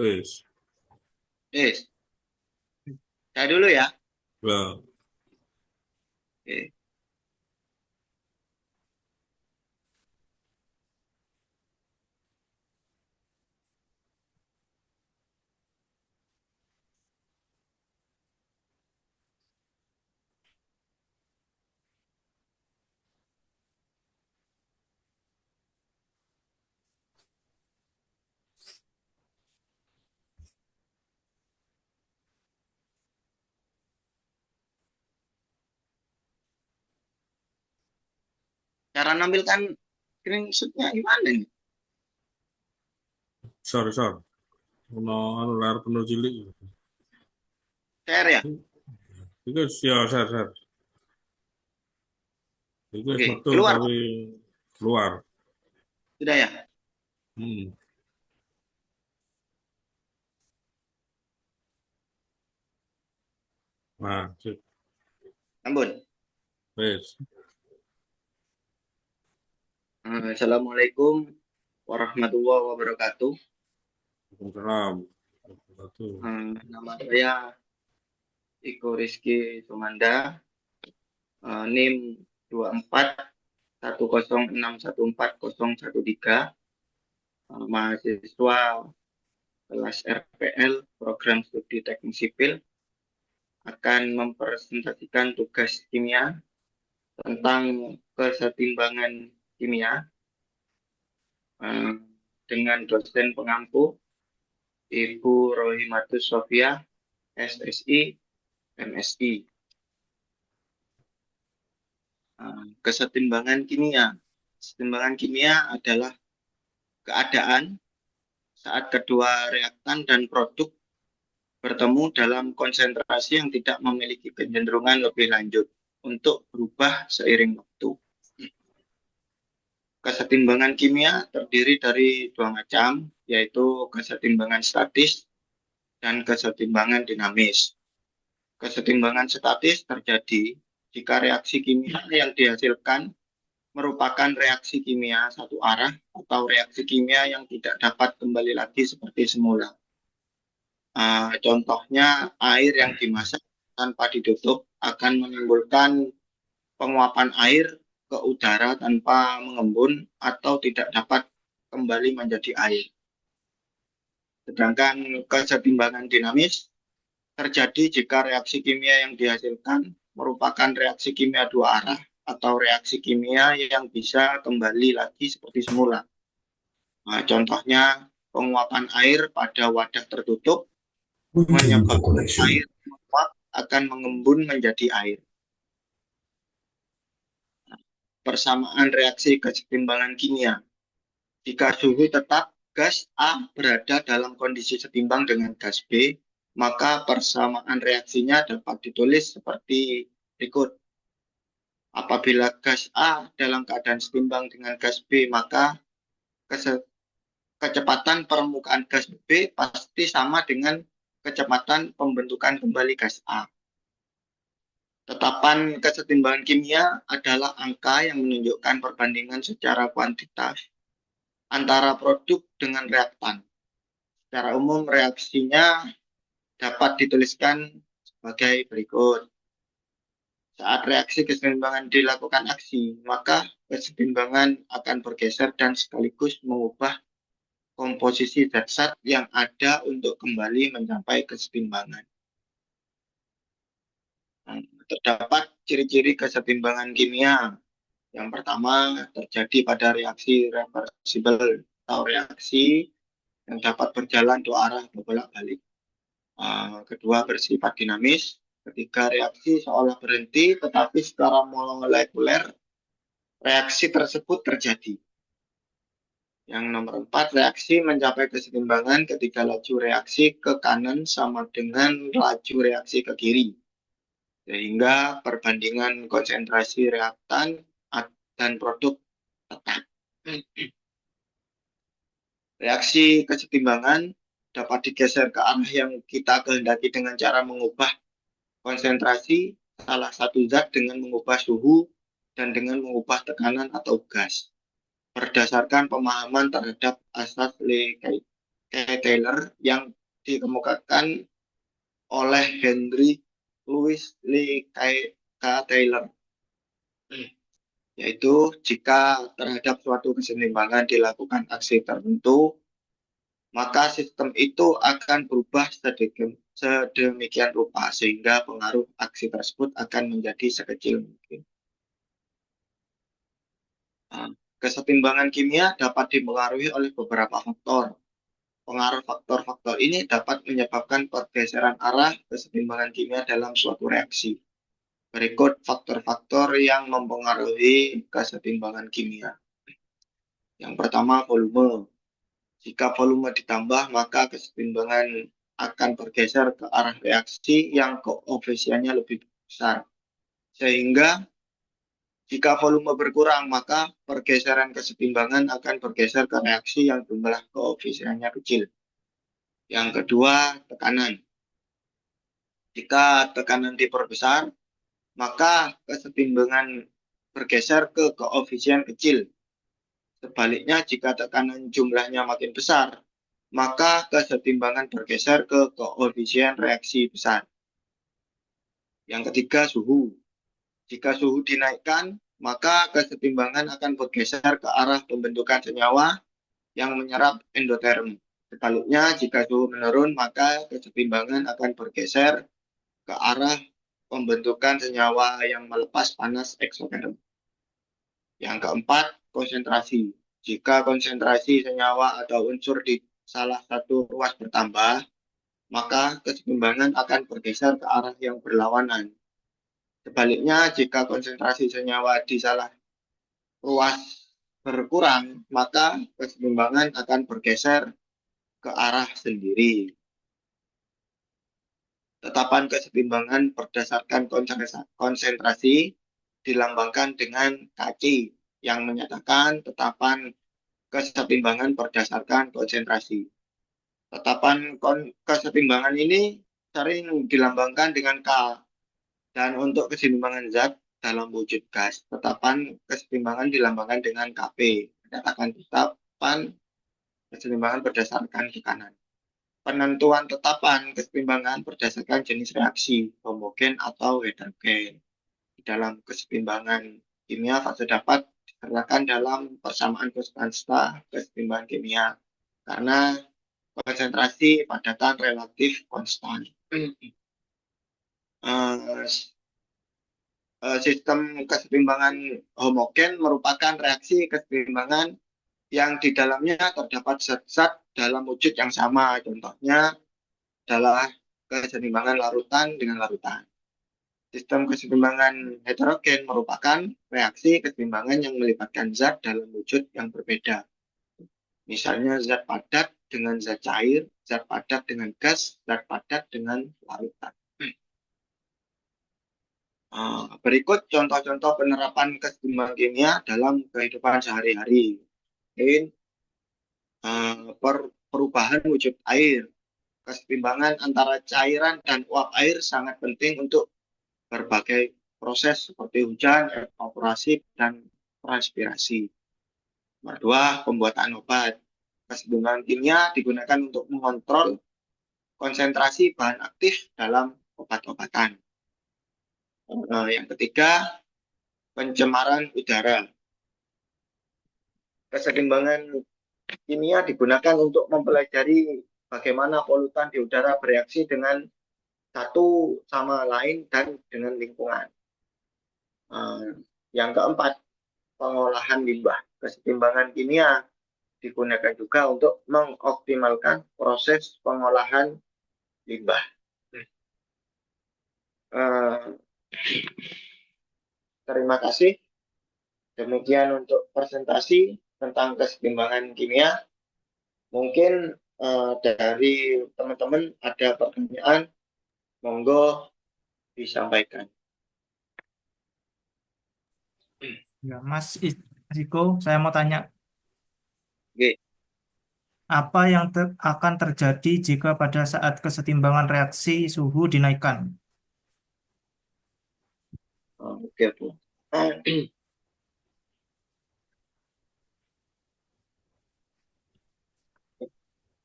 Wis. Yes, saya dulu ya. Ya. Oke. Cara nampilkan screenshotnya gimana nih? Sor. Ono anu layar penuh cilik. Share ya? Iku ya share. Iku wis Oke, metu keluar Pak. tapi keluar. Sudah ya? Hmm. Nah, sip. Ampun. Wis. Assalamualaikum warahmatullahi wabarakatuh. Waalaikumsalam. Satu. Nama saya Iko Rizky Sumanda, NIM 2410614013, mahasiswa kelas RPL Program Studi Teknik Sipil, akan mempresentasikan tugas kimia tentang kesetimbangan kimia eh, dengan dosen pengampu Ibu Rohimatus Sofia, SSI, MSI. Kesetimbangan kimia. Kesetimbangan kimia adalah keadaan saat kedua reaktan dan produk bertemu dalam konsentrasi yang tidak memiliki kecenderungan lebih lanjut untuk berubah seiring waktu. Kesetimbangan kimia terdiri dari dua macam, yaitu kesetimbangan statis dan kesetimbangan dinamis. Kesetimbangan statis terjadi jika reaksi kimia yang dihasilkan merupakan reaksi kimia satu arah atau reaksi kimia yang tidak dapat kembali lagi seperti semula. Contohnya, air yang dimasak tanpa ditutup akan menimbulkan penguapan air ke udara tanpa mengembun atau tidak dapat kembali menjadi air. Sedangkan kesetimbangan dinamis terjadi jika reaksi kimia yang dihasilkan merupakan reaksi kimia dua arah atau reaksi kimia yang bisa kembali lagi seperti semula. Contohnya, penguapan air pada wadah tertutup Within the menyebabkan connection. air menguap akan mengembun menjadi air. Persamaan reaksi kesetimbangan kimia. Jika suhu tetap, gas A berada dalam kondisi setimbang dengan gas B, maka persamaan reaksinya dapat ditulis seperti berikut. Apabila gas A dalam keadaan setimbang dengan gas B, maka kecepatan permukaan gas B pasti sama dengan kecepatan pembentukan kembali gas A. Tetapan kesetimbangan kimia adalah angka yang menunjukkan perbandingan secara kuantitas antara produk dengan reaktan. Secara umum reaksinya dapat dituliskan sebagai berikut. Saat reaksi kesetimbangan dilakukan aksi, maka kesetimbangan akan bergeser dan sekaligus mengubah komposisi zat-zat yang ada untuk kembali mencapai kesetimbangan. Terdapat ciri-ciri kesetimbangan kimia. Yang pertama, terjadi pada reaksi reversibel atau reaksi yang dapat berjalan dua arah berbolak-balik. Kedua, bersifat dinamis. Ketiga, reaksi seolah berhenti, tetapi secara molekuler reaksi tersebut terjadi. Yang nomor 4, reaksi mencapai kesetimbangan ketika laju reaksi ke kanan sama dengan laju reaksi ke kiri. Sehingga perbandingan konsentrasi reaktan dan produk tetap. Reaksi kesetimbangan dapat digeser ke arah yang kita kehendaki dengan cara mengubah konsentrasi salah satu zat dengan mengubah suhu dan dengan mengubah tekanan atau gas berdasarkan pemahaman terhadap asas Leibniz. Taylor yang dikemukakan oleh Henry Louis Lee K. Taylor, yaitu jika terhadap suatu keseimbangan dilakukan aksi tertentu, maka sistem itu akan berubah sedemikian rupa sehingga pengaruh aksi tersebut akan menjadi sekecil mungkin. Kesetimbangan kimia dapat dipengaruhi oleh beberapa faktor. Pengaruh faktor-faktor ini dapat menyebabkan pergeseran arah kesetimbangan kimia dalam suatu reaksi. Berikut faktor-faktor yang mempengaruhi kesetimbangan kimia. Yang pertama, volume. Jika volume ditambah, maka kesetimbangan akan bergeser ke arah reaksi yang koefisiennya lebih besar. Sehingga jika volume berkurang, maka pergeseran kesetimbangan akan bergeser ke reaksi yang jumlah koefisiennya kecil. Yang kedua, tekanan. Jika tekanan diperbesar, maka kesetimbangan bergeser ke koefisien kecil. Sebaliknya, jika tekanan jumlahnya makin besar, maka kesetimbangan bergeser ke koefisien reaksi besar. Yang ketiga, suhu. Jika suhu dinaikkan, maka kesetimbangan akan bergeser ke arah pembentukan senyawa yang menyerap endoterm. Sebaliknya, jika suhu menurun, maka kesetimbangan akan bergeser ke arah pembentukan senyawa yang melepas panas eksoterm. Yang keempat, konsentrasi. Jika konsentrasi senyawa atau unsur di salah satu ruas bertambah, maka kesetimbangan akan bergeser ke arah yang berlawanan. Sebaliknya, jika konsentrasi senyawa di salah ruas berkurang, maka kesetimbangan akan bergeser ke arah sendiri. Tetapan kesetimbangan berdasarkan konsentrasi dilambangkan dengan kaki yang menyatakan tetapan kesetimbangan berdasarkan konsentrasi. Tetapan kesetimbangan ini sering dilambangkan dengan K. Dan untuk keseimbangan zat dalam wujud gas, tetapan kesetimbangan dilambangkan dengan Kp. Menyatakan tetapan keseimbangan berdasarkan tekanan. Penentuan tetapan keseimbangan berdasarkan jenis reaksi, homogen atau heterogen. Di dalam keseimbangan kimia, fase dapat disertakan dalam persamaan konstanta keseimbangan kimia karena konsentrasi padatan relatif konstan. Sistem keseimbangan homogen merupakan reaksi keseimbangan yang di dalamnya terdapat zat-zat dalam wujud yang sama. Contohnya adalah keseimbangan larutan dengan larutan. Sistem keseimbangan heterogen merupakan reaksi keseimbangan yang melibatkan zat dalam wujud yang berbeda. Misalnya zat padat dengan zat cair, zat padat dengan gas, zat padat dengan larutan. Berikut contoh-contoh penerapan keseimbangan kimia dalam kehidupan sehari-hari. Perubahan wujud air. Keseimbangan antara cairan dan uap air sangat penting untuk berbagai proses seperti hujan, evaporasi, dan transpirasi. Nomor 2, pembuatan obat. Keseimbangan kimia digunakan untuk mengontrol konsentrasi bahan aktif dalam obat-obatan. Yang ketiga, pencemaran udara. Keseimbangan kimia digunakan untuk mempelajari bagaimana polutan di udara bereaksi dengan satu sama lain dan dengan lingkungan. Yang keempat, pengolahan limbah. Keseimbangan kimia digunakan juga untuk mengoptimalkan proses pengolahan limbah. Terima kasih. Demikian untuk presentasi tentang keseimbangan kimia. Mungkin dari teman-teman ada pertanyaan, monggo disampaikan. Ya, Mas Riko, saya mau tanya, Oke. apa yang akan terjadi jika pada saat kesetimbangan reaksi suhu dinaikkan? Oke, Bu.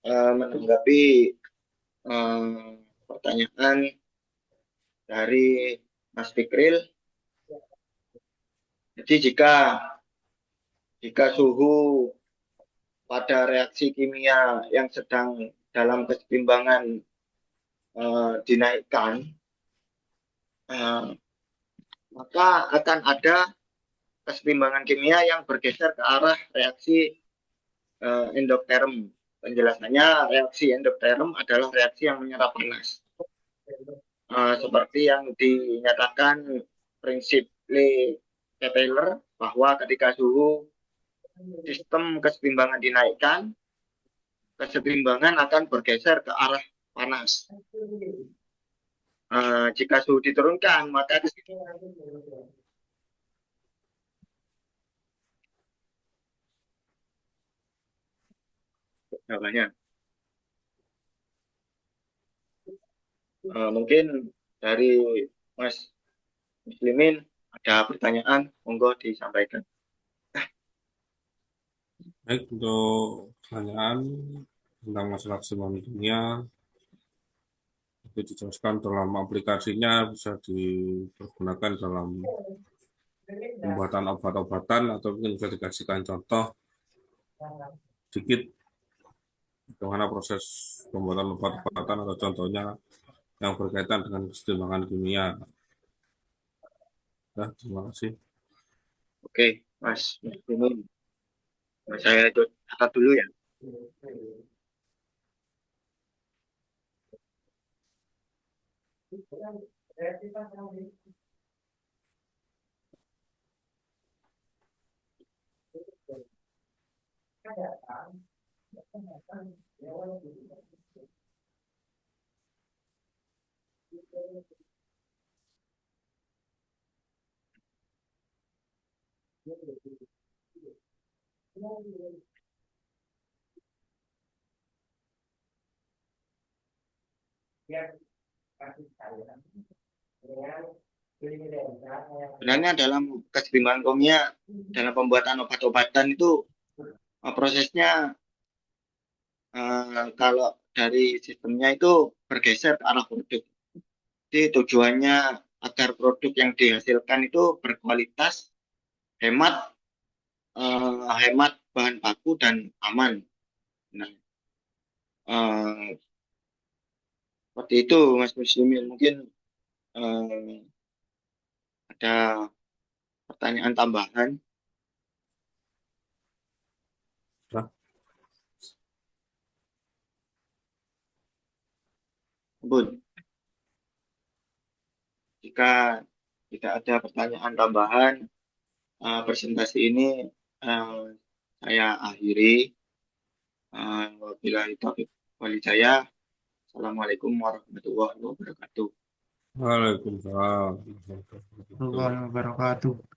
menanggapi pertanyaan dari Mas Fikril. Jadi jika suhu pada reaksi kimia yang sedang dalam kesetimbangan dinaikkan, maka akan ada kesetimbangan kimia yang bergeser ke arah reaksi endotherm. Penjelasannya, reaksi endotherm adalah reaksi yang menyerap panas. Seperti yang dinyatakan prinsip Lee-Taylor bahwa ketika suhu sistem kesetimbangan dinaikkan, kesetimbangan akan bergeser ke arah panas. Jika suhu diturunkan, maka jawabannya. Mungkin dari Mas Muslimin ada pertanyaan, monggo disampaikan. Baik, untuk pertanyaan tentang masalah keseimbangan kimia itu dijelaskan dalam aplikasinya, bisa dipergunakan dalam pembuatan obat-obatan, atau mungkin bisa dikasihkan contoh sedikit bagaimana proses pembuatan obat-obatan atau contohnya yang berkaitan dengan keseimbangan kimia. Ya, terima kasih. Oke, Mas Muslimin. Saya catat dulu ya. Sebenarnya dalam keseimbangan kimia dalam pembuatan obat-obatan itu prosesnya kalau dari sistemnya itu bergeser ke arah produk. Jadi tujuannya agar produk yang dihasilkan itu berkualitas, hemat bahan baku dan aman. Nah, seperti itu Mas Muslimin. Mungkin ada pertanyaan tambahan. Ya. Bun, jika tidak ada pertanyaan tambahan, presentasi ini saya akhiri. Wabillahi taufiq wal hidayah. Assalamualaikum warahmatullahi wabarakatuh. Waalaikumsalam. Warahmatullahi wabarakatuh.